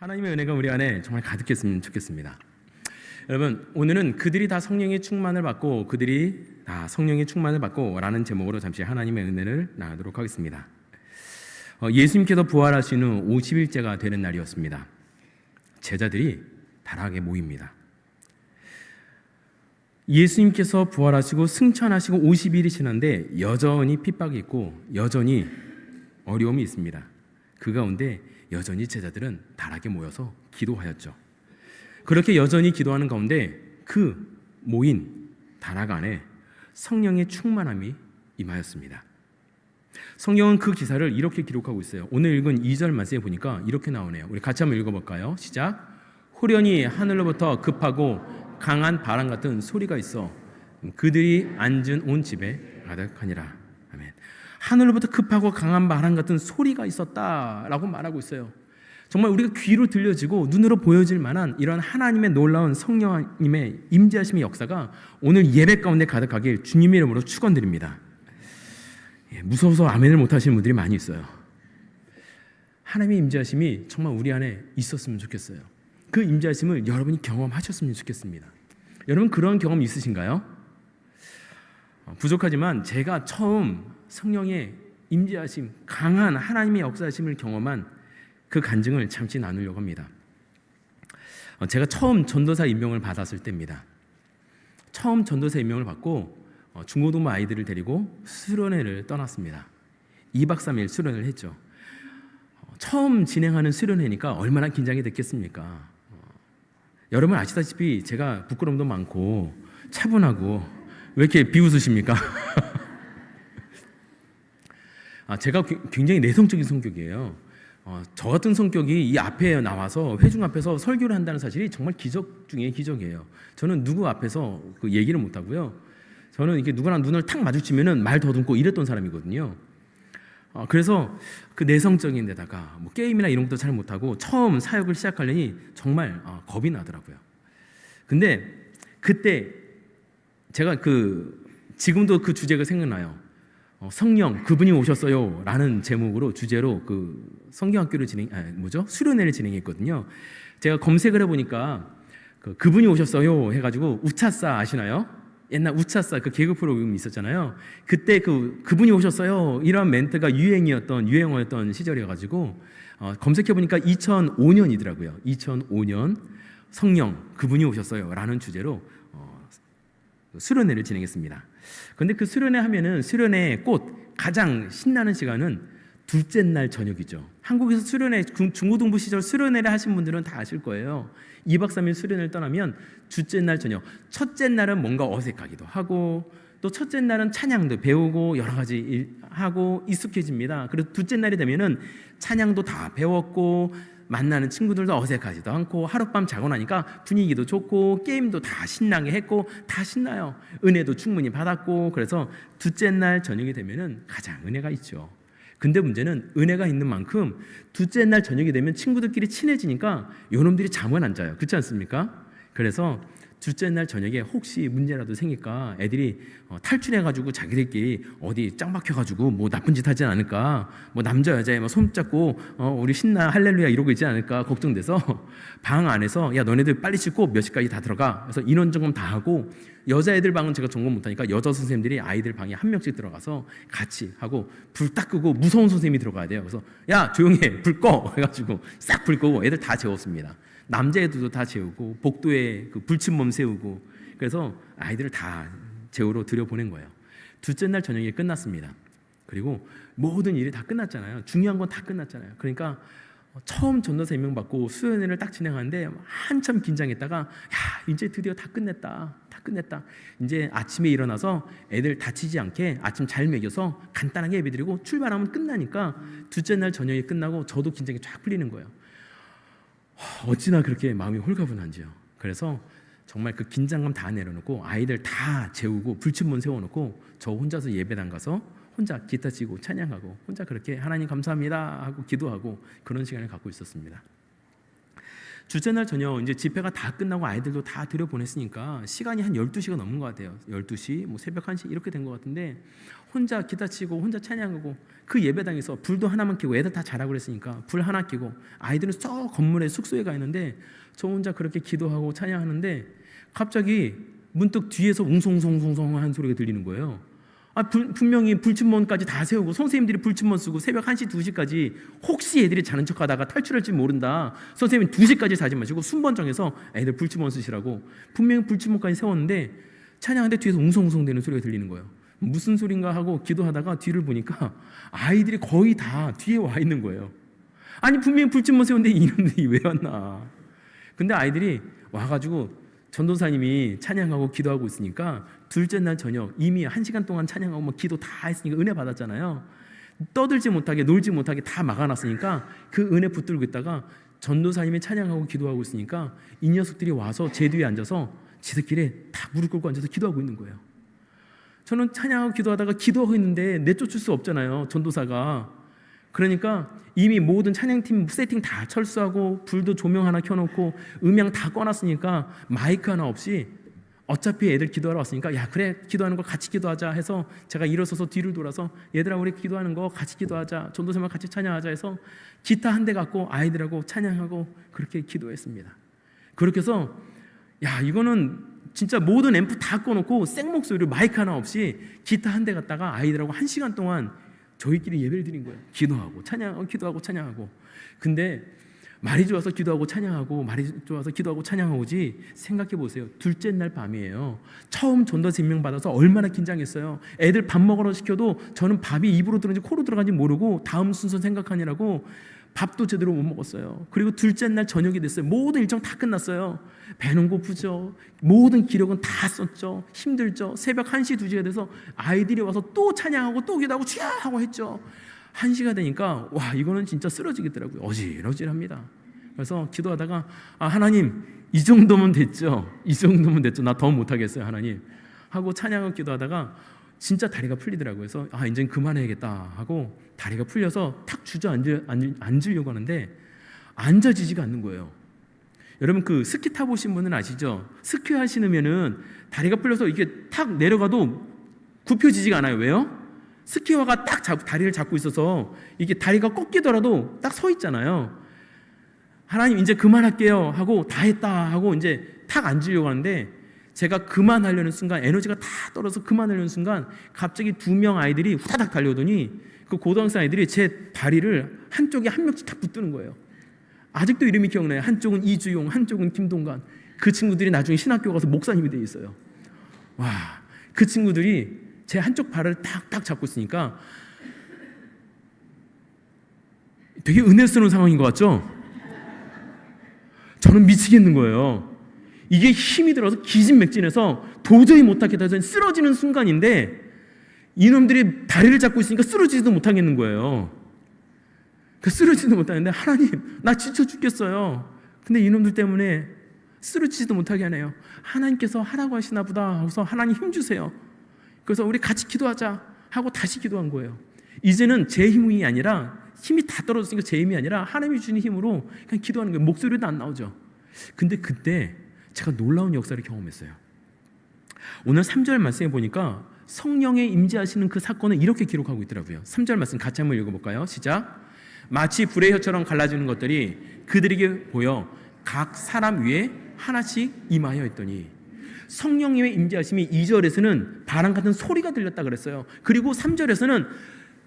하나님의 은혜가 우리 안에 정말 가득했으면 좋겠습니다. 여러분, 오늘은 그들이 다 성령의 충만을 받고 그들이 다 성령의 충만을 받고 라는 제목으로 잠시 하나님의 은혜를 나누도록 하겠습니다. 예수님께서 부활하신 후 50일째가 되는 날이었습니다. 제자들이 다락에 모입니다. 예수님께서 부활하시고 승천하시고 50일이 지났는데 여전히 핍박이 있고 여전히 어려움이 있습니다. 그 가운데 여전히 제자들은 다락에 모여서 기도하였죠. 그렇게 여전히 기도하는 가운데 그 모인 다락 안에 성령의 충만함이 임하였습니다. 성경은 그 기사를 이렇게 기록하고 있어요. 오늘 읽은 2절 말씀에 보니까 이렇게 나오네요. 우리 같이 한번 읽어볼까요? 시작. 후련히 하늘로부터 급하고 강한 바람 같은 소리가 있어 그들이 앉은 온 집에 가득하니라. 아멘. 하늘로부터 급하고 강한 바람 같은 소리가 있었다라고 말하고 있어요. 정말 우리가 귀로 들려지고 눈으로 보여질 만한 이런 하나님의 놀라운 성령님의 임재하심의 역사가 오늘 예배 가운데 가득하길 주님의 이름으로 축원드립니다. 무서워서 아멘을 못하시는 분들이 많이 있어요. 하나님의 임재하심이 정말 우리 안에 있었으면 좋겠어요. 그 임재하심을 여러분이 경험하셨으면 좋겠습니다. 여러분 그런 경험 있으신가요? 부족하지만 제가 처음 성령의 임재하심, 강한 하나님의 역사하심을 경험한 그 간증을 잠시 나누려고 합니다. 제가 처음 전도사 임명을 받았을 때입니다. 처음 전도사 임명을 받고 중고등부 아이들을 데리고 수련회를 떠났습니다. 2박 3일 수련을 했죠. 처음 진행하는 수련회니까 얼마나 긴장이 됐겠습니까? 여러분 아시다시피 제가 부끄러움도 많고 차분하고 왜 이렇게 비웃으십니까? 제가 굉장히 내성적인 성격이에요. 저 같은 성격이 이 앞에 나와서 회중 앞에서 설교를 한다는 사실이 정말 기적 중에 기적이에요. 저는 누구 앞에서 그 얘기를 못 하고요. 저는 이렇게 누구랑 눈을 탁 마주치면은 말 더듬고 이랬던 사람이거든요. 그래서 그 내성적인 데다가 뭐 게임이나 이런 것도 잘 못하고 처음 사역을 시작하려니 정말 겁이 나더라고요. 근데 그때 제가 지금도 그 주제가 생각나요. 성령 그분이 오셨어요 라는 제목으로 주제로 그 성경학교를 수련회를 진행했거든요. 제가 검색을 해보니까 그분이 오셨어요 해가지고 우차싸 아시나요? 옛날 우차싸 그 개그 프로그램이 있었잖아요. 그때 그분이 오셨어요 이런 멘트가 유행어였던 시절이어가지고 검색해보니까 2005년이더라고요. 2005년 성령 그분이 오셨어요 라는 주제로 수련회를 진행했습니다. 그런데 그 수련회 하면은 수련회 꽃 가장 신나는 시간은 둘째 날 저녁이죠. 한국에서 수련회 중고등부 시절 수련회를 하신 분들은 다 아실 거예요. 2박 3일 수련회를 떠나면 둘째 날 저녁. 첫째 날은 뭔가 어색하기도 하고 또 첫째 날은 찬양도 배우고 여러 가지 일하고 익숙해집니다. 그래서 둘째 날이 되면은 찬양도 다 배웠고 만나는 친구들도 어색하지도 않고 하룻밤 자고 나니까 분위기도 좋고 게임도 다 신나게 했고 다 신나요. 은혜도 충분히 받았고 그래서 둘째 날 저녁이 되면은 가장 은혜가 있죠. 근데 문제는 은혜가 있는 만큼 둘째 날 저녁이 되면 친구들끼리 친해지니까 요놈들이 잠을 안 자요. 그렇지 않습니까? 그래서 둘째 날 저녁에 혹시 문제라도 생길까 애들이 탈출해가지고 자기들끼리 어디 짱 박혀가지고 뭐 나쁜 짓 하진 않을까, 뭐 남자 여자애 뭐 손잡고 우리 신나 할렐루야 이러고 있지 않을까 걱정돼서 방 안에서 야 너네들 빨리 씻고 몇 시까지 다 들어가. 그래서 인원 점검 다 하고 여자애들 방은 제가 점검 못하니까 여자 선생님들이 아이들 방에 한 명씩 들어가서 같이 하고 불 딱 끄고 무서운 선생님이 들어가야 돼요. 그래서 야 조용해 불 꺼 해가지고 싹 불 끄고 애들 다 재웠습니다. 남자애들도 다 재우고 복도에 그 불침범 세우고 그래서 아이들을 다 재우러 들여보낸 거예요. 둘째 날 저녁에 끝났습니다. 그리고 모든 일이 다 끝났잖아요. 중요한 건 다 끝났잖아요. 그러니까 처음 전도사 임명받고 수련회를 딱 진행하는데 한참 긴장했다가 야 이제 드디어 다 끝냈다. 이제 아침에 일어나서 애들 다치지 않게 아침 잘 먹여서 간단하게 예배드리고 출발하면 끝나니까 둘째 날 저녁에 끝나고 저도 긴장이 쫙 풀리는 거예요. 어찌나 그렇게 마음이 홀가분한지요. 그래서 정말 그 긴장감 다 내려놓고 아이들 다 재우고 불침문 세워놓고 저 혼자서 예배당 가서 혼자 기타 치고 찬양하고 혼자 그렇게 하나님 감사합니다 하고 기도하고 그런 시간을 갖고 있었습니다. 둘째 날 저녁 이제 집회가 다 끝나고 아이들도 다 들여보냈으니까 시간이 한 12시가 넘은 것 같아요. 12시, 뭐 새벽 1시 이렇게 된 것 같은데 혼자 기타 치고 혼자 찬양하고 그 예배당에서 불도 하나만 켜고 애들 다 자라고 그랬으니까 불 하나 켜고 아이들은 저 건물에 숙소에 가 있는데 저 혼자 그렇게 기도하고 찬양하는데 갑자기 문득 뒤에서 웅성웅성웅성 하는 소리가 들리는 거예요. 분명히 불침번까지 다 세우고 선생님들이 불침번 쓰고 새벽 1시, 2시까지 혹시 애들이 자는 척하다가 탈출할지 모른다. 선생님이 2시까지 자지 마시고 순번 정해서 애들 불침번 쓰시라고 분명히 불침번까지 세웠는데 찬양하는데 뒤에서 웅성웅성 되는 소리가 들리는 거예요. 무슨 소린가 하고 기도하다가 뒤를 보니까 아이들이 거의 다 뒤에 와 있는 거예요. 아니 분명히 불침번 세웠는데 이놈들이 왜 왔나. 근데 아이들이 와가지고 전도사님이 찬양하고 기도하고 있으니까 둘째 날 저녁 이미 1시간 동안 찬양하고 뭐 기도 다 했으니까 은혜 받았잖아요. 떠들지 못하게 놀지 못하게 다 막아놨으니까 그 은혜 붙들고 있다가 전도사님이 찬양하고 기도하고 있으니까 이 녀석들이 와서 제 뒤에 앉아서 지들끼리 다 무릎 꿇고 앉아서 기도하고 있는 거예요. 저는 찬양하고 기도하다가 기도하고 있는데 내쫓을 수 없잖아요, 전도사가. 그러니까 이미 모든 찬양팀 세팅 다 철수하고 불도 조명 하나 켜놓고 음향 다 꺼놨으니까 마이크 하나 없이 어차피 애들 기도하러 왔으니까 야 그래 기도하는 거 같이 기도하자 해서 제가 일어서서 뒤를 돌아서 얘들아 우리 기도하는 거 같이 기도하자 전도사만 같이 찬양하자 해서 기타 한 대 갖고 아이들하고 찬양하고 그렇게 기도했습니다. 그렇게 해서 야 이거는 진짜 모든 앰프 다 꺼놓고 생목소리로 마이크 하나 없이 기타 한 대 갖다가 아이들하고 1시간 동안 저희끼리 예배를 드린 거예요. 기도하고 찬양하고 기도하고 찬양하고. 근데 말이 좋아서 기도하고 찬양하고 말이 좋아서 기도하고 찬양하고지 생각해 보세요. 둘째 날 밤이에요. 처음 전도사 임명받아서 얼마나 긴장했어요. 애들 밥 먹으러 시켜도 저는 밥이 입으로 들어간지 코로 들어간지 모르고 다음 순서 생각하느라고 밥도 제대로 못 먹었어요. 그리고 둘째 날 저녁이 됐어요. 모든 일정 다 끝났어요. 배는 고프죠. 모든 기력은 다 썼죠. 힘들죠. 새벽 1시, 2시가 돼서 아이들이 와서 또 찬양하고 또 기도하고 취하고 했죠. 1시가 되니까 와 이거는 진짜 쓰러지겠더라고요. 어질어질합니다. 그래서 기도하다가 하나님 이 정도면 됐죠. 이 정도면 됐죠. 나 더 못하겠어요 하나님 하고 찬양을 기도하다가 진짜 다리가 풀리더라고요. 그래서 이제 그만해야겠다 하고 다리가 풀려서 탁 앉으려고 하는데 앉아지지가 않는 거예요. 여러분 그 스키 타보신 분은 아시죠? 스키 하시면은 다리가 풀려서 이게 탁 내려가도 굽혀지지가 않아요. 왜요? 스키화가 딱 다리를 잡고 있어서 이게 다리가 꺾이더라도 딱 서 있잖아요. 하나님 이제 그만할게요 하고 다 했다 하고 이제 탁 앉으려고 하는데 제가 그만하려는 순간 에너지가 다 떨어져서 그만하려는 순간 갑자기 2명 아이들이 후다닥 달려오더니 그 고등학생 아이들이 제 다리를 한쪽에 한 명씩 딱 붙드는 거예요. 아직도 이름이 기억나요. 한쪽은 이주용, 한쪽은 김동관. 그 친구들이 나중에 신학교 가서 목사님이 돼 있어요. 와, 그 친구들이 제 한쪽 발을 딱 잡고 있으니까 되게 은혜스러운 상황인 것 같죠? 저는 미치겠는 거예요. 이게 힘이 들어서 기진맥진해서 도저히 못하겠다 해서 쓰러지는 순간인데 이놈들이 다리를 잡고 있으니까 쓰러지지도 못하겠는 거예요. 쓰러지지도 못하는데 하나님 나 지쳐 죽겠어요. 근데 이놈들 때문에 쓰러지지도 못하게 하네요. 하나님께서 하라고 하시나 보다 하고서 하나님 힘 주세요. 그래서 우리 같이 기도하자 하고 다시 기도한 거예요. 이제는 제 힘이 아니라 힘이 다 떨어졌으니까 제 힘이 아니라 하나님이 주시는 힘으로 그냥 기도하는 거예요. 목소리도 안 나오죠. 근데 그때 제가 놀라운 역사를 경험했어요. 오늘 3절 말씀에 보니까 성령의 임재하시는 그 사건을 이렇게 기록하고 있더라고요. 3절 말씀 같이 한번 읽어볼까요? 시작. 마치 불의 혀처럼 갈라지는 것들이 그들에게 보여 각 사람 위에 하나씩 임하여 있더니 성령님의 임재하심이 2절에서는 바람 같은 소리가 들렸다 그랬어요. 그리고 3절에서는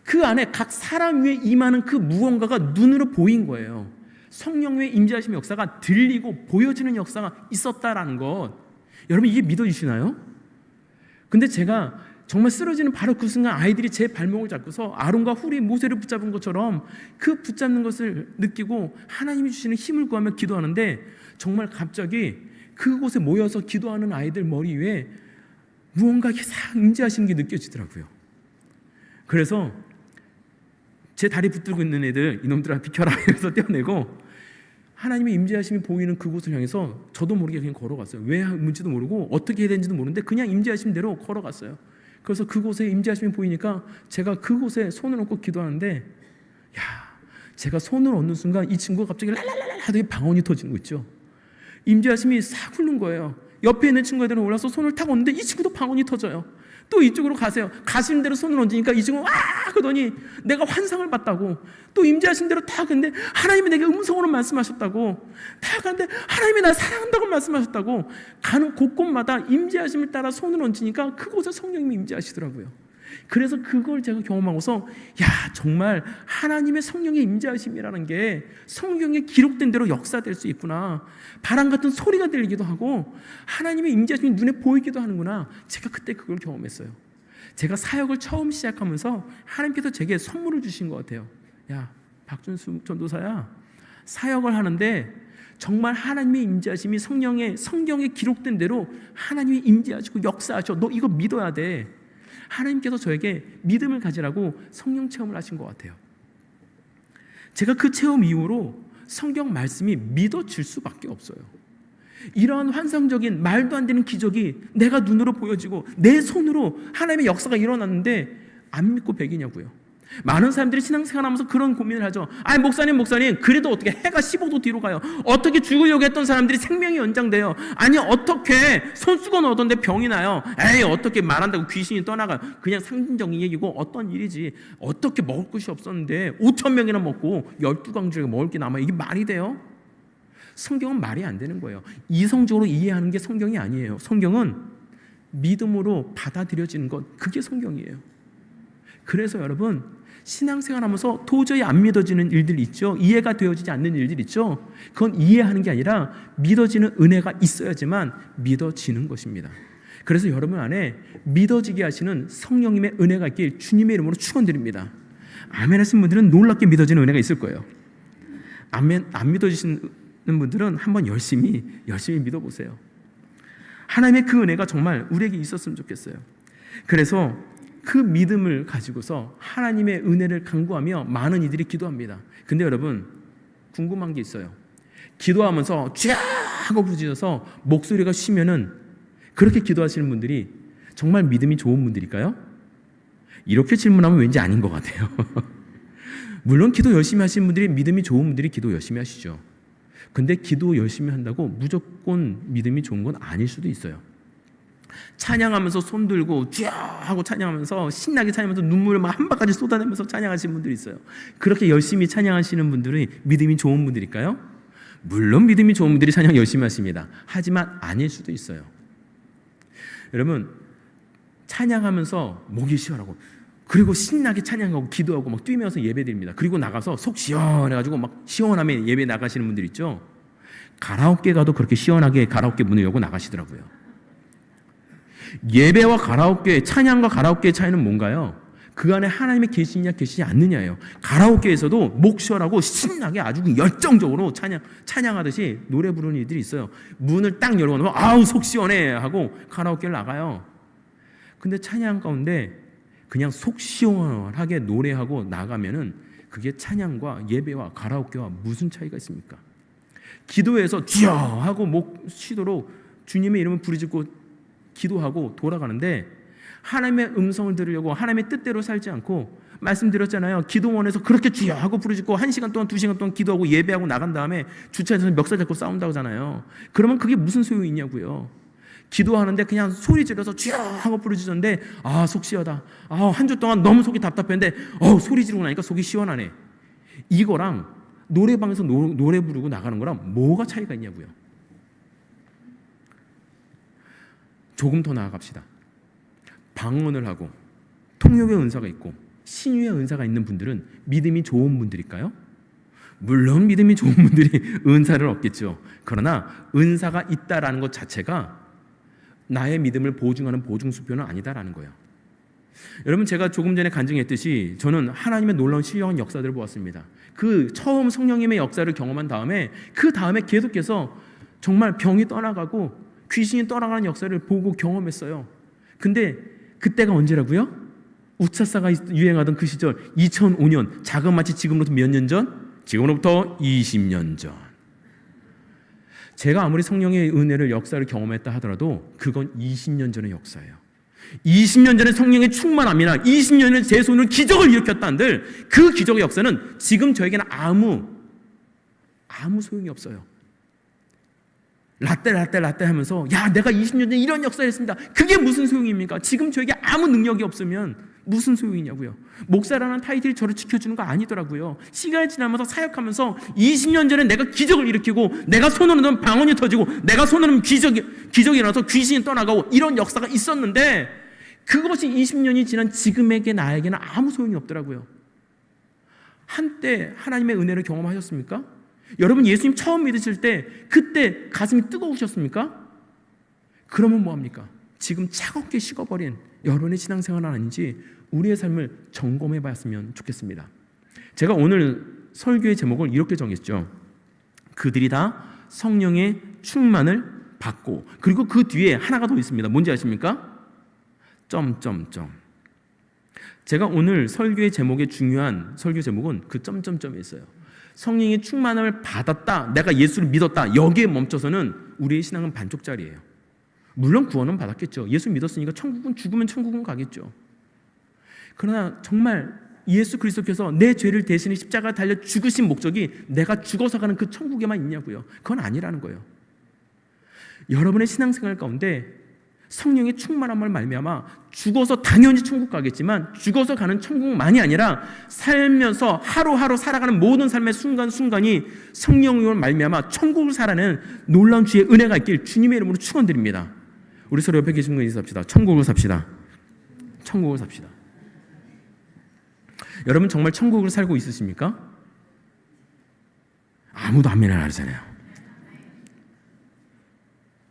그 안에 각 사람 위에 임하는 그 무언가가 눈으로 보인 거예요. 성령의 임재하심의 역사가 들리고 보여지는 역사가 있었다라는 것. 여러분 이게 믿어지시나요? 근데 제가 정말 쓰러지는 바로 그 순간 아이들이 제 발목을 잡고서 아론과 훌이 모세를 붙잡은 것처럼 그 붙잡는 것을 느끼고 하나님이 주시는 힘을 구하며 기도하는데 정말 갑자기 그곳에 모여서 기도하는 아이들 머리 위에 무언가 싹 임재하시는 게 느껴지더라고요. 그래서 제 다리 붙들고 있는 애들 이놈들아 비켜라 해서 떼어내고 하나님의 임재하심이 보이는 그곳을 향해서 저도 모르게 그냥 걸어갔어요. 왜 문지도 모르고 어떻게 해야 되는지도 모르는데 그냥 임재하심 대로 걸어갔어요. 그래서 그곳에 임재하심이 보이니까 제가 그곳에 손을 얹고 기도하는데 야 제가 손을 얹는 순간 이 친구가 갑자기 랄랄랄랄 하더니 방언이 터지는 거 있죠. 임재하심이 싹 흐른 거예요. 옆에 있는 친구들은 올라서 손을 탁 얹는데 이 친구도 방언이 터져요. 또 이쪽으로 가세요. 가시는 대로 손을 얹으니까 이 친구가 와! 그러더니 내가 환상을 봤다고. 또 임재하신 대로 탁 했는데 하나님이 내게 음성으로 말씀하셨다고. 탁 하는데 하나님이 나 사랑한다고 말씀하셨다고. 가는 곳곳마다 임재하심을 따라 손을 얹으니까 그곳에 성령님이 임재하시더라고요. 그래서 그걸 제가 경험하고서 야, 정말 하나님의 성령의 임재하심이라는 게 성경에 기록된 대로 역사될 수 있구나. 바람 같은 소리가 들리기도 하고 하나님의 임재하심이 눈에 보이기도 하는구나. 제가 그때 그걸 경험했어요. 제가 사역을 처음 시작하면서 하나님께서 제게 선물을 주신 것 같아요. 야, 박준수 전도사야, 사역을 하는데 정말 하나님의 임재하심이 성경에 기록된 대로 하나님이 임재하시고 역사하셔. 너 이거 믿어야 돼. 하나님께서 저에게 믿음을 가지라고 성령 체험을 하신 것 같아요. 제가 그 체험 이후로 성경 말씀이 믿어질 수밖에 없어요. 이러한 환상적인 말도 안 되는 기적이 내가 눈으로 보여지고 내 손으로 하나님의 역사가 일어났는데 안 믿고 백이냐고요. 많은 사람들이 신앙생활하면서 그런 고민을 하죠. 아니 목사님 그래도 어떻게 해가 15도 뒤로 가요? 어떻게 죽으려고 했던 사람들이 생명이 연장돼요? 아니 어떻게 손수건 얻었는데 병이 나요? 에이 어떻게 말한다고 귀신이 떠나가요? 그냥 상징적인 얘기고 어떤 일이지. 어떻게 먹을 것이 없었는데 5,000명이나 먹고 12광주에 먹을 게 남아요. 이게 말이 돼요? 성경은 말이 안 되는 거예요. 이성적으로 이해하는 게 성경이 아니에요. 성경은 믿음으로 받아들여지는 것, 그게 성경이에요. 그래서 여러분 신앙생활하면서 도저히 안 믿어지는 일들 있죠. 이해가 되어지지 않는 일들 있죠. 그건 이해하는 게 아니라 믿어지는 은혜가 있어야지만 믿어지는 것입니다. 그래서 여러분 안에 믿어지게 하시는 성령님의 은혜가 있길 주님의 이름으로 축원드립니다. 아멘 하신 분들은 놀랍게 믿어지는 은혜가 있을 거예요. 아멘 안 믿어지시는 분들은 한번 열심히 믿어보세요. 하나님의 그 은혜가 정말 우리에게 있었으면 좋겠어요. 그래서 그 믿음을 가지고서 하나님의 은혜를 간구하며 많은 이들이 기도합니다. 근데 여러분 궁금한 게 있어요. 기도하면서 쥐야 하고 부르짖어서 목소리가 쉬면은 그렇게 기도하시는 분들이 정말 믿음이 좋은 분들일까요? 이렇게 질문하면 왠지 아닌 것 같아요. 물론 기도 열심히 하시는 분들이 믿음이 좋은 분들이 기도 열심히 하시죠. 근데 기도 열심히 한다고 무조건 믿음이 좋은 건 아닐 수도 있어요. 찬양하면서 손 들고 쥐야 하고 찬양하면서 신나게 찬양하면서 눈물을 막 한 바가지 쏟아내면서 찬양하시는 분들이 있어요. 그렇게 열심히 찬양하시는 분들이 믿음이 좋은 분들일까요? 물론 믿음이 좋은 분들이 찬양 열심히 하십니다. 하지만 아닐 수도 있어요. 여러분 찬양하면서 목이 시원하고 그리고 신나게 찬양하고 기도하고 막 뛰면서 예배드립니다. 그리고 나가서 속 시원해가지고 막 시원하게 예배 나가시는 분들 있죠. 가라오케 가도 그렇게 시원하게 가라오케 문을 열고 나가시더라고요. 예배와 가라오케, 찬양과 가라오케의 차이는 뭔가요? 그 안에 하나님의 계시냐 계시지 않느냐예요. 가라오케에서도 목 시원하고 신나게 아주 열정적으로 찬양하듯이 노래 부르는 이들이 있어요. 문을 딱 열고 나면 아우 속 시원해 하고 가라오케를 나가요. 근데 찬양 가운데 그냥 속 시원하게 노래하고 나가면은 그게 찬양과 예배와 가라오케와 무슨 차이가 있습니까? 기도해서 주여 하고 목 쉬도록 주님의 이름을 부르짖고 기도하고 돌아가는데 하나님의 음성을 들으려고 하나님의 뜻대로 살지 않고 말씀드렸잖아요. 기도원에서 그렇게 주여 하고 부르짖고 1시간 동안 2시간 동안 기도하고 예배하고 나간 다음에 주차장에서 멱살 잡고 싸운다고 하잖아요. 그러면 그게 무슨 소용이 있냐고요. 기도하는데 그냥 소리 질러서 주여 하고 부르짖었는데 아 속 시원하다. 한 주 동안 너무 속이 답답했는데 소리 지르고 나니까 속이 시원하네. 이거랑 노래방에서 노래 부르고 나가는 거랑 뭐가 차이가 있냐고요. 조금 더 나아갑시다. 방언을 하고 통역의 은사가 있고 신유의 은사가 있는 분들은 믿음이 좋은 분들일까요? 물론 믿음이 좋은 분들이 은사를 얻겠죠. 그러나 은사가 있다라는 것 자체가 나의 믿음을 보증하는 보증수표는 아니다라는 거예요. 여러분 제가 조금 전에 간증했듯이 저는 하나님의 놀라운 신령한 역사들을 보았습니다. 그 처음 성령님의 역사를 경험한 다음에 그 다음에 계속해서 정말 병이 떠나가고 귀신이 떠나가는 역사를 보고 경험했어요. 근데 그때가 언제라고요? 우차사가 유행하던 그 시절 2005년 자그마치 지금으로부터 몇 년 전? 지금으로부터 20년 전. 제가 아무리 성령의 은혜를 역사를 경험했다 하더라도 그건 20년 전의 역사예요. 20년 전에 성령의 충만함이나 20년 전에 제 손으로 기적을 일으켰다 한들 그 기적의 역사는 지금 저에게는 아무 소용이 없어요. 라떼 하면서 야 내가 20년 전에 이런 역사를 했습니다. 그게 무슨 소용입니까? 지금 저에게 아무 능력이 없으면 무슨 소용이냐고요. 목사라는 타이틀이 저를 지켜주는 거 아니더라고요. 시간이 지나면서 사역하면서 20년 전에 내가 기적을 일으키고 내가 손으로 넣으면 방언이 터지고 내가 손으로 넣으면 기적이 일어나서 귀신이 떠나가고 이런 역사가 있었는데 그것이 20년이 지난 지금에게 나에게는 아무 소용이 없더라고요. 한때 하나님의 은혜를 경험하셨습니까? 여러분 예수님 처음 믿으실 때 그때 가슴이 뜨거우셨습니까? 그러면 뭐합니까? 지금 차갑게 식어버린 여러분의 신앙생활은 아닌지 우리의 삶을 점검해 봤으면 좋겠습니다. 제가 오늘 설교의 제목을 이렇게 정했죠. 그들이 다 성령의 충만을 받고, 그리고 그 뒤에 하나가 더 있습니다. 뭔지 아십니까? 제가 오늘 설교의 제목의 중요한 설교 제목은 그 점점점에 있어요. 성령의 충만함을 받았다, 내가 예수를 믿었다, 여기에 멈춰서는 우리의 신앙은 반쪽짜리예요. 물론 구원은 받았겠죠. 예수 믿었으니까 죽으면 천국은 가겠죠. 그러나 정말 예수 그리스도께서 내 죄를 대신해 십자가에 달려 죽으신 목적이 내가 죽어서 가는 그 천국에만 있냐고요. 그건 아니라는 거예요. 여러분의 신앙생활 가운데 성령의 충만함을 말미암아 죽어서 당연히 천국 가겠지만 죽어서 가는 천국만이 아니라 살면서 하루하루 살아가는 모든 삶의 순간순간이 성령으로 말미암아 천국을 살아내는 놀라운 주의 은혜가 있길 주님의 이름으로 축원드립니다. 우리 서로 옆에 계신 분 인사합시다. 천국을 삽시다. 천국을 삽시다. 여러분 정말 천국을 살고 있으십니까? 아무도 아멘을 안 하잖아요.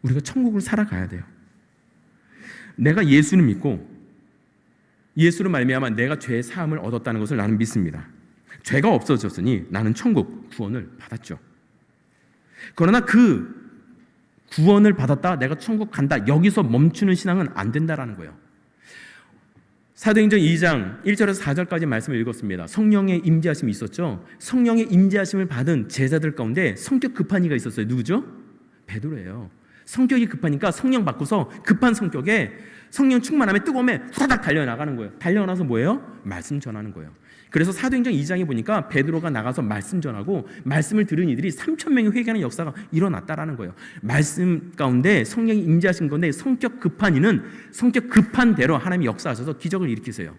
우리가 천국을 살아가야 돼요. 내가 예수를 믿고 예수로 말미암아 내가 죄의 사함을 얻었다는 것을 나는 믿습니다. 죄가 없어졌으니 나는 천국 구원을 받았죠. 그러나 그 구원을 받았다, 내가 천국 간다, 여기서 멈추는 신앙은 안 된다라는 거예요. 사도행전 2장 1절에서 4절까지 말씀을 읽었습니다. 성령의 임재하심이 있었죠. 성령의 임재하심을 받은 제자들 가운데 성격 급한 이가 있었어요. 누구죠? 베드로예요. 성격이 급하니까 성령 받고서 급한 성격에 성령 충만함에 뜨거움에 후다닥 달려나가는 거예요. 달려나서 뭐예요? 말씀 전하는 거예요. 그래서 사도행전 2장에 보니까 베드로가 나가서 말씀 전하고 말씀을 들은 이들이 3,000명이 회개하는 역사가 일어났다라는 거예요. 말씀 가운데 성령이 임재하신 건데 성격 급한 이는 성격 급한 대로 하나님이 역사하셔서 기적을 일으키세요.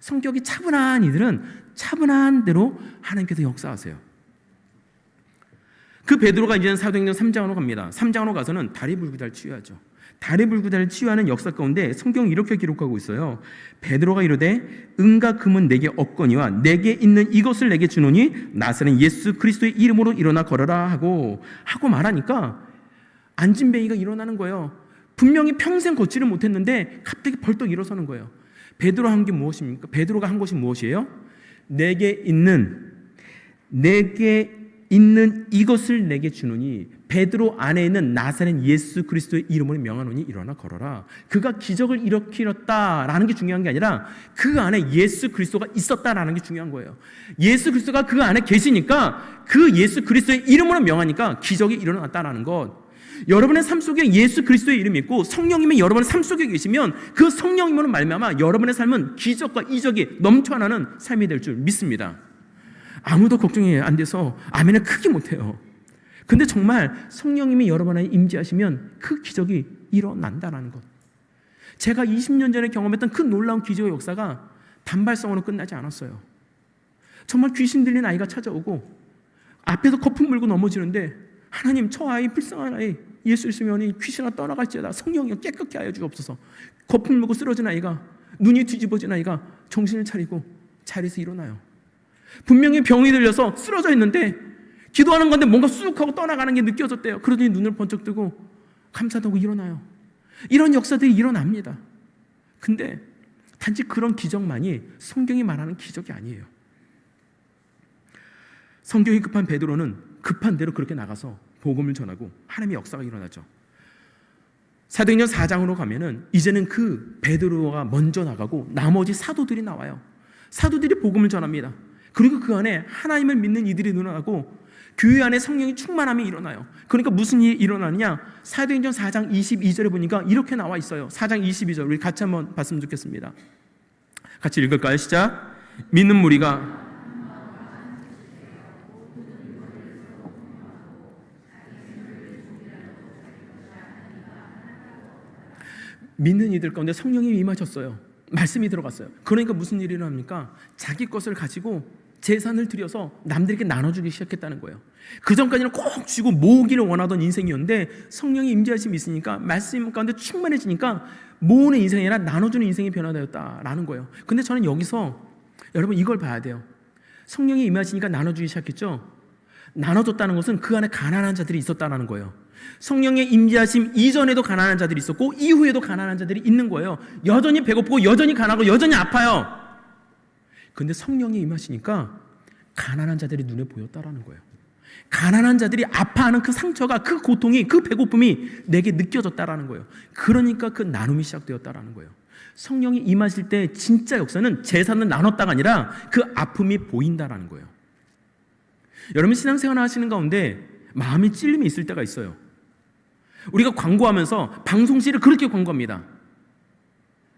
성격이 차분한 이들은 차분한 대로 하나님께서 역사하세요. 그 베드로가 이제는 사도행전 3장으로 갑니다. 3장으로 가서는 다리 불구다를 치유하죠. 다리 불구다를 치유하는 역사 가운데 성경이 이렇게 기록하고 있어요. 베드로가 이르되 은과 금은 내게 없거니와 내게 있는 이것을 내게 주노니 나사렛 예수 그리스도의 이름으로 일어나 걸어라 하고 말하니까 안진뱅이가 일어나는 거예요. 분명히 평생 걷지를 못했는데 갑자기 벌떡 일어서는 거예요. 베드로가 한 게 무엇입니까? 베드로가 한 것이 무엇이에요? 내게 있는 이것을 내게 주노니, 베드로 안에 있는 나사렛 예수 그리스도의 이름으로 명하노니 일어나 걸어라. 그가 기적을 일으켰다라는 게 중요한 게 아니라 그 안에 예수 그리스도가 있었다라는 게 중요한 거예요. 예수 그리스도가 그 안에 계시니까 그 예수 그리스도의 이름으로 명하니까 기적이 일어났다라는 것. 여러분의 삶 속에 예수 그리스도의 이름이 있고 성령님이 여러분의 삶 속에 계시면 그 성령님으로 말미암아 여러분의 삶은 기적과 이적이 넘쳐나는 삶이 될 줄 믿습니다. 아무도 걱정이 안 돼서 아멘을 크게 못해요. 근데 정말 성령님이 여러분 안에 임재하시면 그 기적이 일어난다는 것. 제가 20년 전에 경험했던 그 놀라운 기적의 역사가 단발성으로 끝나지 않았어요. 정말 귀신 들린 아이가 찾아오고 앞에서 거품 물고 넘어지는데, 하나님 저 아이 불쌍한 아이 예수 있으면 귀신아 떠나갈지어다, 성령이여 깨끗게 하여 주옵소서. 거품 물고 쓰러진 아이가, 눈이 뒤집어진 아이가 정신을 차리고 자리에서 일어나요. 분명히 병이 들려서 쓰러져 있는데 기도하는 건데 뭔가 쑥 하고 떠나가는 게 느껴졌대요. 그러더니 눈을 번쩍 뜨고 감사하고 일어나요. 이런 역사들이 일어납니다. 근데 단지 그런 기적만이 성경이 말하는 기적이 아니에요. 성경이 급한 베드로는 급한 대로 그렇게 나가서 복음을 전하고 하나님의 역사가 일어나죠. 사도행전 4장으로 가면은 이제는 그 베드로가 먼저 나가고 나머지 사도들이 나와요. 사도들이 복음을 전합니다. 그리고 그 안에 하나님을 믿는 이들이 늘어나고 교회 안에 성령이 충만함이 일어나요. 그러니까 무슨 일이 일어나느냐? 사도행전 4장 22절에 보니까 이렇게 나와 있어요. 4장 22절 우리 같이 한번 봤으면 좋겠습니다. 같이 읽을까요? 시작. 믿는 무리가 믿는 이들 가운데 성령이 임하셨어요. 말씀이 들어갔어요. 그러니까 무슨 일이 일어납니까? 자기 것을 가지고 재산을 들여서 남들에게 나눠주기 시작했다는 거예요. 그 전까지는 꼭 쥐고 모으기를 원하던 인생이었는데 성령의 임재하심이 있으니까 말씀 가운데 충만해지니까 모으는 인생이 아니라 나눠주는 인생이 변화되었다라는 거예요. 근데 저는 여기서 여러분 이걸 봐야 돼요. 성령이 임하시니까 나눠주기 시작했죠. 나눠줬다는 것은 그 안에 가난한 자들이 있었다는 거예요. 성령의 임재하심 이전에도 가난한 자들이 있었고 이후에도 가난한 자들이 있는 거예요. 여전히 배고프고 여전히 가난하고 여전히 아파요. 근데 성령이 임하시니까 가난한 자들이 눈에 보였다라는 거예요. 가난한 자들이 아파하는 그 상처가, 그 고통이, 그 배고픔이 내게 느껴졌다라는 거예요. 그러니까 그 나눔이 시작되었다라는 거예요. 성령이 임하실 때 진짜 역사는 재산을 나눴다가 아니라 그 아픔이 보인다라는 거예요. 여러분 신앙생활 하시는 가운데 마음이 찔림이 있을 때가 있어요. 우리가 광고하면서 방송실을 그렇게 광고합니다.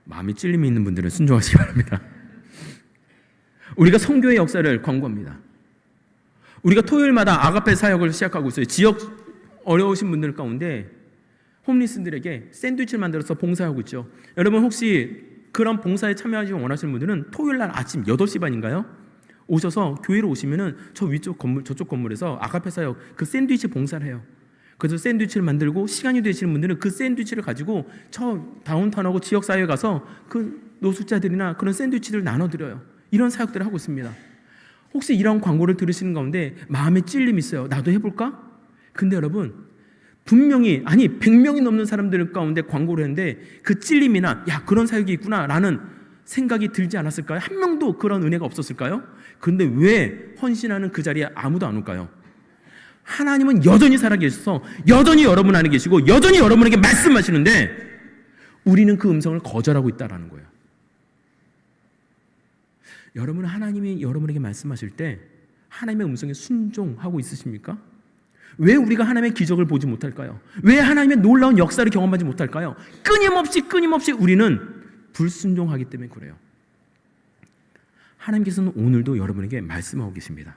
마음이 찔림이 있는 분들은 순종하시기 바랍니다. 우리가 선교의 역사를 광고합니다. 우리가 토요일마다 아가페 사역을 시작하고 있어요. 지역 어려우신 분들 가운데 홈리스들에게 샌드위치를 만들어서 봉사하고 있죠. 여러분 혹시 그런 봉사에 참여하지 원하시는 분들은 토요일날 아침 8시 반인가요? 오셔서 교회로 오시면은 저 위쪽 건물, 저쪽 건물에서 아가페 사역 그 샌드위치 봉사를 해요. 그래서 샌드위치를 만들고 시간이 되시는 분들은 그 샌드위치를 가지고 저 다운타운하고 지역사회에 가서 그 노숙자들이나 그런 샌드위치를 나눠드려요. 이런 사역들을 하고 있습니다. 혹시 이런 광고를 들으시는 가운데 마음에 찔림이 있어요. 나도 해볼까? 근데 여러분 분명히 100명이 넘는 사람들 가운데 광고를 했는데 그 찔림이나 야 그런 사역이 있구나 라는 생각이 들지 않았을까요? 한 명도 그런 은혜가 없었을까요? 그런데 왜 헌신하는 그 자리에 아무도 안 올까요? 하나님은 여전히 살아계셔서 여전히 여러분 안에 계시고 여전히 여러분에게 말씀하시는데 우리는 그 음성을 거절하고 있다는 거예요. 여러분 하나님이 여러분에게 말씀하실 때 하나님의 음성에 순종하고 있으십니까? 왜 우리가 하나님의 기적을 보지 못할까요? 왜 하나님의 놀라운 역사를 경험하지 못할까요? 끊임없이 우리는 불순종하기 때문에 그래요. 하나님께서는 오늘도 여러분에게 말씀하고 계십니다.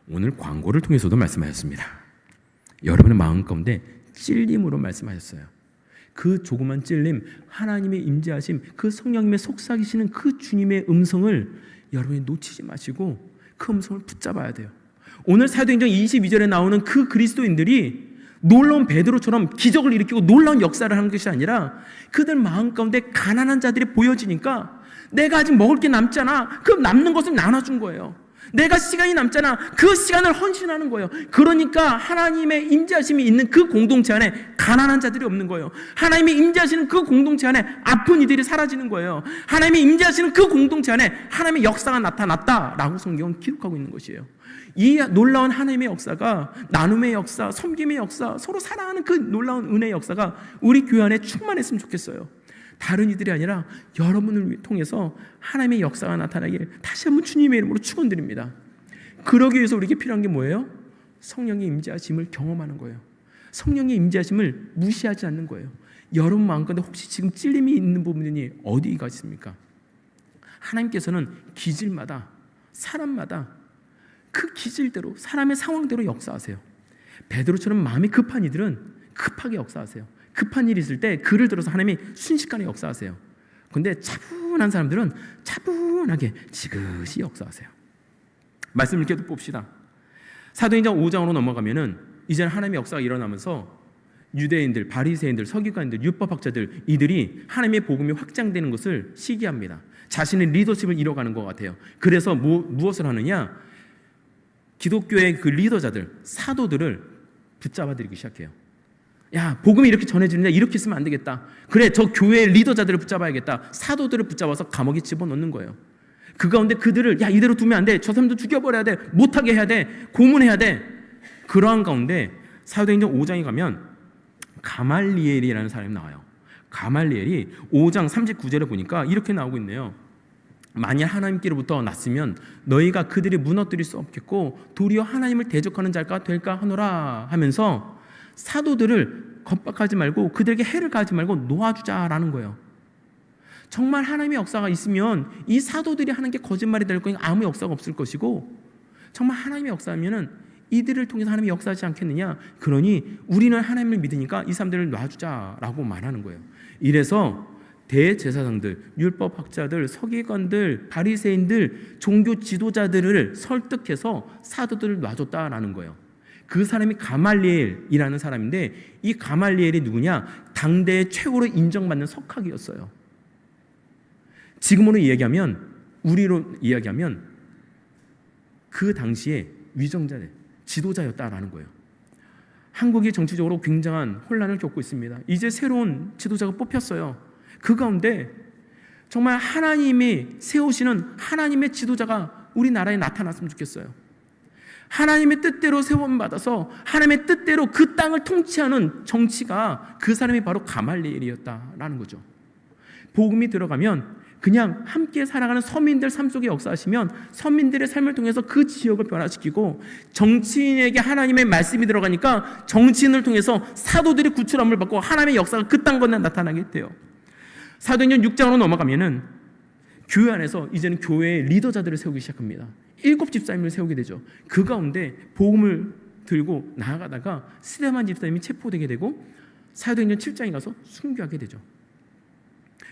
오늘 광고를 통해서도 말씀하셨습니다. 여러분의 마음 가운데 찔림으로 말씀하셨어요. 그 조그만 찔림, 하나님의 임재하심, 그 성령님의 속삭이시는 그 주님의 음성을 여러분이 놓치지 마시고 그 음성을 붙잡아야 돼요. 오늘 사도행전 22절에 나오는 그 그리스도인들이 놀라운 베드로처럼 기적을 일으키고 놀라운 역사를 하는 것이 아니라 그들 마음 가운데 가난한 자들이 보여지니까 내가 아직 먹을 게 남잖아. 그 남는 것을 나눠준 거예요. 내가 시간이 남잖아. 그 시간을 헌신하는 거예요. 그러니까 하나님의 임재하심이 있는 그 공동체 안에 가난한 자들이 없는 거예요. 하나님이 임재하시는 그 공동체 안에 아픈 이들이 사라지는 거예요. 하나님이 임재하시는 그 공동체 안에 하나님의 역사가 나타났다라고 성경은 기록하고 있는 것이에요. 이 놀라운 하나님의 역사가 나눔의 역사, 섬김의 역사, 서로 사랑하는 그 놀라운 은혜의 역사가 우리 교회 안에 충만했으면 좋겠어요. 다른 이들이 아니라 여러분을 통해서 하나님의 역사가 나타나길 다시 한번 주님의 이름으로 축원드립니다. 그러기 위해서 우리에게 필요한 게 뭐예요? 성령의 임재하심을 경험하는 거예요. 성령의 임재하심을 무시하지 않는 거예요. 여러분 마음 가운데 혹시 지금 찔림이 있는 부분이 어디가 있습니까? 하나님께서는 기질마다 사람마다 그 기질대로 사람의 상황대로 역사하세요. 베드로처럼 마음이 급한 이들은 급하게 역사하세요. 급한 일이 있을 때 글을 들어서 하나님이 순식간에 역사하세요. 그런데 차분한 사람들은 차분하게 지그시 역사하세요. 말씀을 계속 봅시다. 사도행전 5장으로 넘어가면은 이제는 하나님의 역사가 일어나면서 유대인들, 바리새인들, 서기관들, 율법학자들 이들이 하나님의 복음이 확장되는 것을 시기합니다. 자신의 리더십을 잃어가는 것 같아요. 그래서 무엇을 하느냐? 기독교의 그 리더자들, 사도들을 붙잡아들이기 시작해요. 야, 복음이 이렇게 전해지는데 이렇게 쓰면 안 되겠다. 그래, 저 교회의 리더자들을 붙잡아야겠다. 사도들을 붙잡아서 감옥에 집어넣는 거예요. 그 가운데 그들을 야, 이대로 두면 안 돼. 저 사람도 죽여버려야 돼. 못하게 해야 돼. 고문해야 돼. 그러한 가운데 사도행전 5장에 가면 가말리엘이라는 사람이 나와요. 가말리엘이 5장 39절에 보니까 이렇게 나오고 있네요. 만일 하나님께로부터 났으면 너희가 그들이 무너뜨릴 수 없겠고 도리어 하나님을 대적하는 자가 될까 하노라 하면서 사도들을 겁박하지 말고 그들에게 해를 가하지 말고 놓아주자라는 거예요. 정말 하나님의 역사가 있으면 이 사도들이 하는 게 거짓말이 될 거니까 아무 역사가 없을 것이고, 정말 하나님의 역사하면은 이들을 통해서 하나님이 역사하지 않겠느냐. 그러니 우리는 하나님을 믿으니까 이 사람들을 놔주자라고 말하는 거예요. 이래서 대제사장들, 율법학자들, 서기관들, 바리새인들, 종교 지도자들을 설득해서 사도들을 놔줬다라는 거예요. 그 사람이 가말리엘이라는 사람인데, 이 가말리엘이 누구냐? 당대의 최고로 인정받는 석학이었어요. 지금으로 이야기하면, 우리로 이야기하면 그 당시에 위정자들, 지도자였다라는 거예요. 한국이 정치적으로 굉장한 혼란을 겪고 있습니다. 이제 새로운 지도자가 뽑혔어요. 그 가운데 정말 하나님이 세우시는 하나님의 지도자가 우리나라에 나타났으면 좋겠어요. 하나님의 뜻대로 세움받아서 하나님의 뜻대로 그 땅을 통치하는 정치가, 그 사람이 바로 가말리엘이었다라는 거죠. 복음이 들어가면 그냥 함께 살아가는 서민들 삶 속에 역사하시면 서민들의 삶을 통해서 그 지역을 변화시키고, 정치인에게 하나님의 말씀이 들어가니까 정치인을 통해서 사도들이 구출함을 받고 하나님의 역사가 그 땅 건너 나타나게 돼요. 사도행전 6장으로 넘어가면은 교회 안에서 이제는 교회의 리더자들을 세우기 시작합니다. 7 집사님을 세우게 되죠. 그 가운데 복음을 들고 나아가다가 스데반 집사님이 체포되게 되고 사도행전 7장에 가서 순교하게 되죠.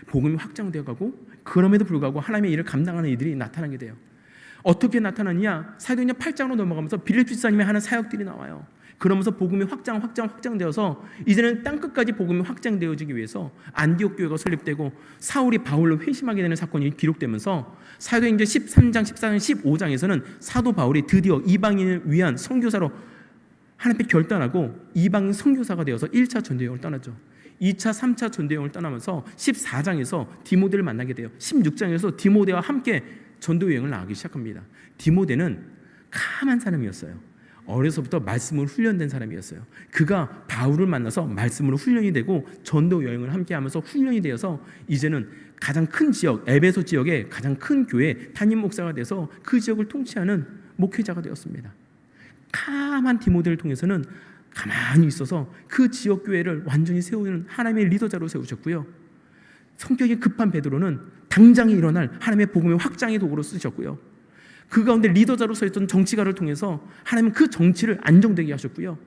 복음이 확장되어 가고, 그럼에도 불구하고 하나님의 일을 감당하는 이들이 나타나게 돼요. 어떻게 나타나느냐? 사도행전 8장으로 넘어가면서 빌립 집사님이 하는 사역들이 나와요. 그러면서 복음이 확장되어서 이제는 땅끝까지 복음이 확장되어지기 위해서 안디옥 교회가 설립되고 사울이 바울로 회심하게 되는 사건이 기록되면서 사도행전 13장, 14장, 15장에서는 사도 바울이 드디어 이방인을 위한 선교사로 하나님께 결단하고 이방인 선교사가 되어서 1차 전도여행을 떠났죠. 2차, 3차 전도여행을 떠나면서 14장에서 디모데를 만나게 돼요. 16장에서 디모데와 함께 전도여행을 나가기 시작합니다. 디모데는 캄한 사람이었어요. 어려서부터 말씀으로 훈련된 사람이었어요. 그가 바울을 만나서 말씀으로 훈련이 되고 전도 여행을 함께 하면서 훈련이 되어서 이제는 가장 큰 지역, 에베소 지역의 가장 큰 교회 담임 목사가 돼서 그 지역을 통치하는 목회자가 되었습니다. 캄한 디모데를 통해서는 가만히 있어서 그 지역 교회를 완전히 세우는 하나님의 리더자로 세우셨고요. 성격이 급한 베드로는 당장에 일어날 하나님의 복음의 확장의 도구로 쓰셨고요. 그 가운데 리더자로 서 있던 정치가를 통해서 하나님은 그 정치를 안정되게 하셨고요.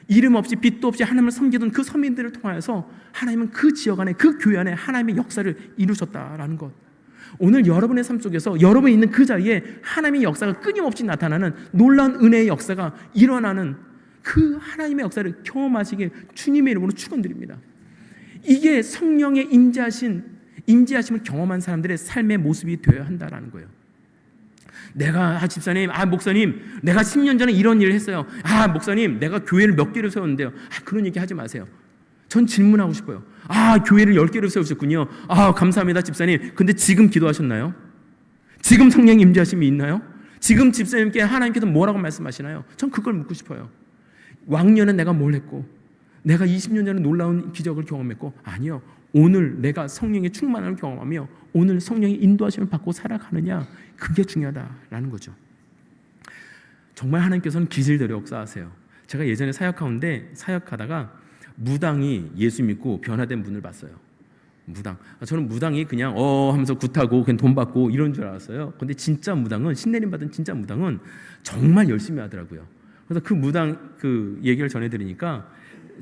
이름 없이 빛도 없이 하나님을 섬기던 그 서민들을 통하여서 하나님은 그 지역 안에, 그 교회 안에 하나님의 역사를 이루셨다라는 것. 오늘 여러분의 삶 속에서 여러분이 있는 그 자리에 하나님의 역사가 끊임없이 나타나는 놀라운 은혜의 역사가 일어나는 그 하나님의 역사를 경험하시길 주님의 이름으로 축원드립니다. 이게 성령의 임재하심을 경험한 사람들의 삶의 모습이 되어야 한다라는 거예요. 내가 집사님, 목사님, 내가 10년 전에 이런 일을 했어요. 목사님, 내가 교회를 몇 개를 세웠는데요. 그런 얘기 하지 마세요. 전 질문하고 싶어요. 교회를 10개를 세우셨군요. 감사합니다, 집사님. 근데 지금 기도하셨나요? 지금 성령 임재하심이 있나요? 지금 집사님께 하나님께서 뭐라고 말씀하시나요? 전 그걸 묻고 싶어요. 왕년에 내가 뭘 했고, 내가 20년 전에 놀라운 기적을 경험했고, 아니요. 오늘 내가 성령의 충만함을 경험하며 오늘 성령의 인도하심을 받고 살아가느냐, 그게 중요하다라는 거죠. 정말 하나님께서는 기질대로 역사하세요. 제가 예전에 사역하다가 무당이 예수 믿고 변화된 분을 봤어요. 무당. 저는 무당이 그냥 하면서 굿하고 그냥 돈 받고 이런 줄 알았어요. 근데 진짜 무당은, 신내림 받은 진짜 무당은 정말 열심히 하더라고요. 그래서 그 무당 그 얘기를 전해드리니까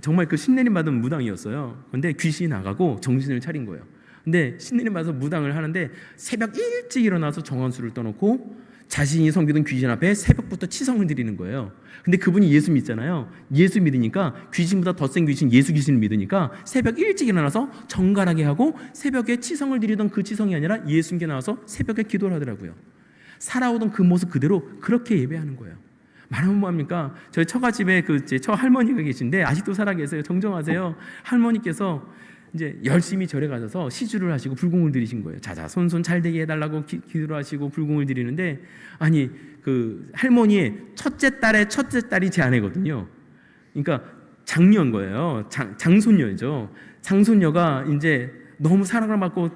정말 그 신내림 받은 무당이었어요. 근데 귀신이 나가고 정신을 차린 거예요. 근데 신내림 받아서 무당을 하는데 새벽 일찍 일어나서 정한수를 떠놓고 자신이 섬기던 귀신 앞에 새벽부터 치성을 드리는 거예요. 근데 그분이 예수 믿잖아요. 예수 믿으니까 귀신보다 더 센 귀신, 예수 귀신을 믿으니까 새벽 일찍 일어나서 정갈하게 하고 새벽에 치성을 드리던 그 치성이 아니라 예수님께 나와서 새벽에 기도를 하더라고요. 살아오던 그 모습 그대로 그렇게 예배하는 거예요. 말하면 뭐합니까? 저희 처가집에 제 처할머니가 계신데 아직도 살아계세요. 정정하세요. 할머니께서 이제 열심히 절에 가셔서 시주를 하시고 불공을 드리신 거예요. 자자 손손 잘 되게 해달라고 기도를 하시고 불공을 드리는데, 아니 그 할머니의 첫째 딸이 제 아내거든요. 그러니까 장녀인 거예요. 장손녀죠. 장손녀가 이제 너무 사랑을 받고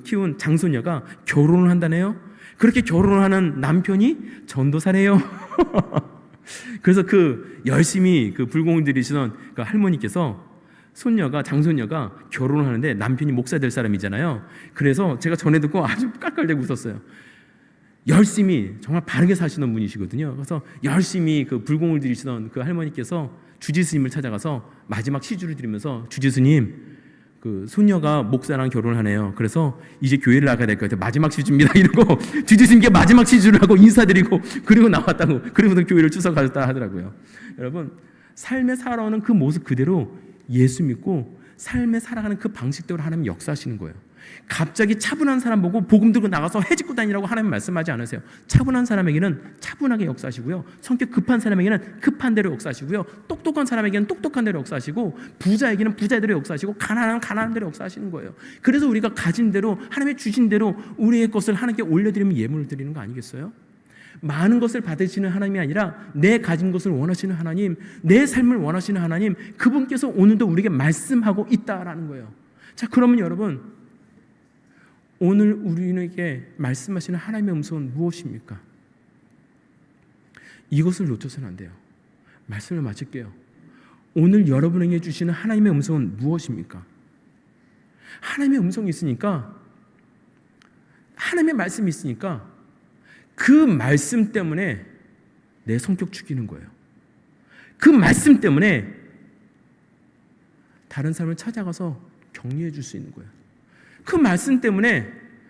키운 장손녀가 결혼을 한다네요. 그렇게 결혼을 하는 남편이 전도사래요. 그래서 열심히 불공을 들이시던 할머니께서 장손녀가 결혼을 하는데 남편이 목사 될 사람이잖아요. 그래서 제가 전에 듣고 아주 깔깔대고 웃었어요. 열심히 정말 바르게 사시는 분이시거든요. 그래서 열심히 불공을 들이시던 할머니께서 주지스님을 찾아가서 마지막 시주를 드리면서, 주지스님, 손녀가 목사랑 결혼을 하네요. 그래서 이제 교회를 나가야 될 것 같아요. 마지막 시주입니다. 이러고 주지스님께 마지막 시주를 하고 인사드리고 그리고 나왔다고, 그리고 교회를 추석하셨다 하더라고요. 여러분, 삶에 살아오는 그 모습 그대로 예수 믿고 삶에 살아가는 그 방식대로 하나님 역사하시는 거예요. 갑자기 차분한 사람 보고 복음 들고 나가서 해집고 다니라고 하나님 말씀하지 않으세요. 차분한 사람에게는 차분하게 역사하시고요, 성격 급한 사람에게는 급한 대로 역사하시고요, 똑똑한 사람에게는 똑똑한 대로 역사하시고, 부자에게는 부자대로 역사하시고, 가난한 가난한 대로 역사하시는 거예요. 그래서 우리가 가진 대로, 하나님의 주신 대로 우리의 것을 하나님께 올려드리면 예물을 드리는 거 아니겠어요? 많은 것을 받으시는 하나님이 아니라 내 가진 것을 원하시는 하나님, 내 삶을 원하시는 하나님, 그분께서 오늘도 우리에게 말씀하고 있다라는 거예요. 자, 그러면 여러분, 오늘 우리에게 말씀하시는 하나님의 음성은 무엇입니까? 이것을 놓쳐서는 안 돼요. 말씀을 마칠게요. 오늘 여러분에게 주시는 하나님의 음성은 무엇입니까? 하나님의 음성이 있으니까, 하나님의 말씀이 있으니까 그 말씀 때문에 내 성격 죽이는 거예요. 그 말씀 때문에 다른 사람을 찾아가서 격려해 줄 수 있는 거예요. 그 말씀 때문에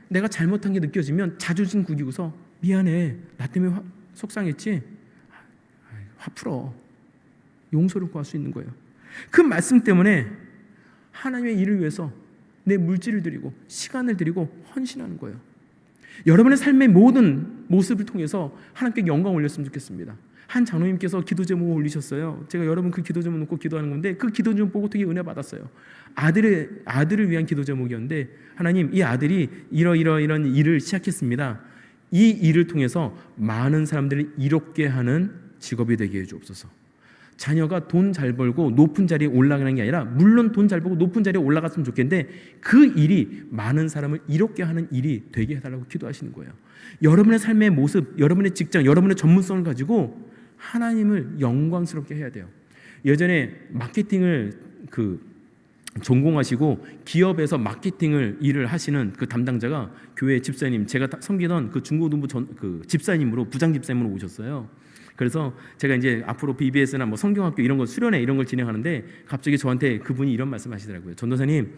내가 잘못한 게 느껴지면 자존심 구기고서 미안해, 나 때문에 속상했지? 화 풀어. 용서를 구할 수 있는 거예요. 그 말씀 때문에 하나님의 일을 위해서 내 물질을 드리고 시간을 드리고 헌신하는 거예요. 여러분의 삶의 모든 모습을 통해서 하나님께 영광 올렸으면 좋겠습니다. 한 장로님께서 기도 제목을 올리셨어요. 제가 여러분 그 기도 제목 놓고 기도하는 건데, 그 기도 제목 보고 되게 은혜 받았어요. 아들을 위한 기도 제목이었는데, 하나님, 이 아들이 이런 일을 시작했습니다. 이 일을 통해서 많은 사람들을 이롭게 하는 직업이 되게 해주옵소서. 자녀가 돈 잘 벌고 높은 자리에 올라가는 게 아니라, 물론 돈 잘 벌고 높은 자리에 올라갔으면 좋겠는데 그 일이 많은 사람을 이롭게 하는 일이 되게 해달라고 기도하시는 거예요. 여러분의 삶의 모습, 여러분의 직장, 여러분의 전문성을 가지고 하나님을 영광스럽게 해야 돼요. 예전에 마케팅을 전공하시고 기업에서 마케팅을 일을 하시는 그 담당자가 교회 집사님, 제가 섬기던 중고등부 집사님으로, 부장 집사님으로 오셨어요. 그래서 제가 이제 앞으로 BBS나 성경학교 이런 거 수련회 이런 걸 진행하는데, 갑자기 저한테 그분이 이런 말씀하시더라고요. 전도사님,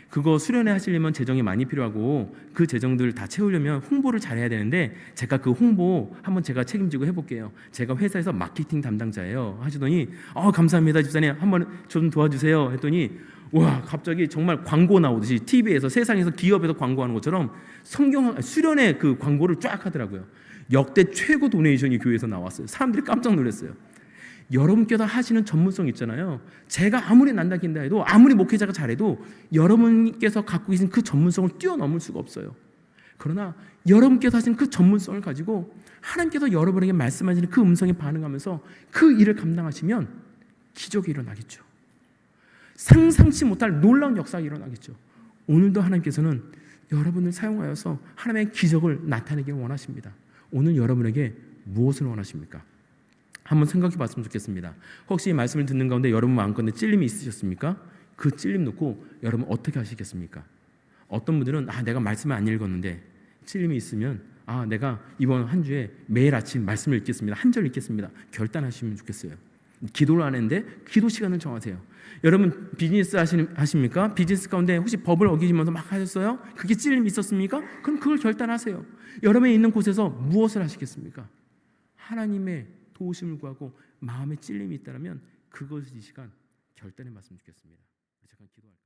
그거 수련회 하시려면 재정이 많이 필요하고 그 재정들 다 채우려면 홍보를 잘해야 되는데, 제가 그 홍보 한번 제가 책임지고 해볼게요. 제가 회사에서 마케팅 담당자예요. 하시더니 감사합니다 집사님, 한번 좀 도와주세요 했더니, 와, 갑자기 정말 광고 나오듯이 TV에서, 세상에서, 기업에서 광고하는 것처럼 수련회 그 광고를 쫙 하더라고요. 역대 최고 도네이션이 교회에서 나왔어요. 사람들이 깜짝 놀랐어요. 여러분께서 하시는 전문성 있잖아요. 제가 아무리 난다긴다 해도, 아무리 목회자가 잘해도 여러분께서 갖고 계신 그 전문성을 뛰어넘을 수가 없어요. 그러나 여러분께서 하신 그 전문성을 가지고 하나님께서 여러분에게 말씀하시는 그 음성에 반응하면서 그 일을 감당하시면 기적이 일어나겠죠. 상상치 못할 놀라운 역사가 일어나겠죠. 오늘도 하나님께서는 여러분을 사용하여서 하나님의 기적을 나타내길 원하십니다. 오늘 여러분에게 무엇을 원하십니까? 한번 생각해 봤으면 좋겠습니다. 혹시 이 말씀을 듣는 가운데 여러분 마음가운데 찔림이 있으셨습니까? 그 찔림 놓고 여러분 어떻게 하시겠습니까? 어떤 분들은 내가 말씀을 안 읽었는데, 찔림이 있으면 내가 이번 한 주에 매일 아침 말씀을 읽겠습니다. 한 절 읽겠습니다. 결단하시면 좋겠어요. 기도를 안 했는데 기도 시간을 정하세요. 여러분 비즈니스 하십니까? 비즈니스 가운데 혹시 법을 어기시면서 막 하셨어요? 그게 찔림이 있었습니까? 그럼 그걸 결단하세요. 여러분이 있는 곳에서 무엇을 하시겠습니까? 하나님의 도우심을 구하고 마음에 찔림이 있다면 그것을 이 시간 결단해 봤으면 좋겠습니다. 잠깐 기도할게요.